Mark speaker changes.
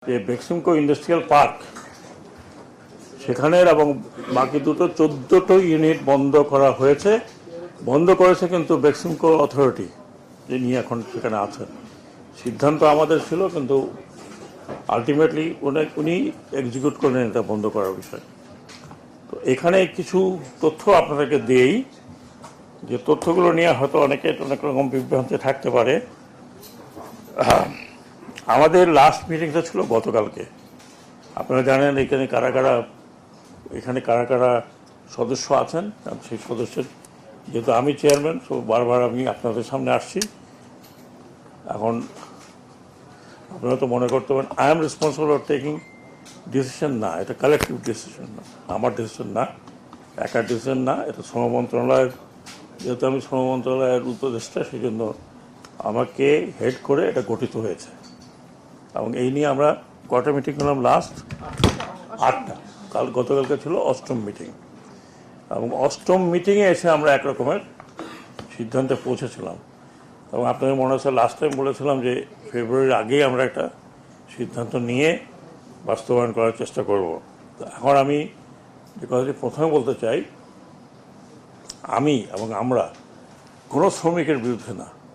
Speaker 1: যে Beximco industrial park সেখানের এবং বাকি দুটো 14টো ইউনিট বন্ধ করা হয়েছে। বন্ধ করেছে কিন্তু বেক্সিমকো অথরিটি, যিনি এখন সেখানে আছেন। সিদ্ধান্ত আমাদের ছিল, কিন্তু আলটিমেটলি উনি এক্সিকিউট করলেন এটা বন্ধ করার বিষয়। তো এখানে কিছু তথ্য আপনাদেরকে দিই, যে তথ্যগুলো নিয়ে হয়তো অনেক রকম বিভ্রান্তি থাকতে পারে। আমাদের লাস্ট মিটিংটা ছিল গতকালকে। আপনারা জানেন এখানে কারা কারা সদস্য আছেন। সেই সদস্যের, যেহেতু আমি চেয়ারম্যান, সো বারবার আমি আপনাদের সামনে আসছি। এখন আপনারা তো মনে করতে পারেন I am responsible for taking decision. না, এটা কালেকটিভ ডিসিশন না, আমার ডিসিশন না, একার ডিসিশন না। এটা শ্রম মন্ত্রণালয়ের, যেহেতু আমি শ্রম মন্ত্রণালয়ের উপদেষ্টা, সেই জন্য আমাকে হেড করে এটা গঠিত হয়েছে। এবং এই নিয়ে আমরা কটা মিটিং করলাম? লাস্ট 8টা। গতকালকে ছিল 8ম মিটিং, এবং 8ম মিটিংয়ে এসে আমরা একরকমের সিদ্ধান্তে পৌঁছেছিলাম। এবং আপনাদের মনে হচ্ছে লাস্ট টাইম বলেছিলাম যে ফেব্রুয়ারির আগেই আমরা একটা সিদ্ধান্ত নিয়ে বাস্তবায়ন করার চেষ্টা করব। তো এখন আমি যে কথাটি প্রথমে বলতে চাই, আমি এবং আমরা কোনো শ্রমিকের বিরুদ্ধে না।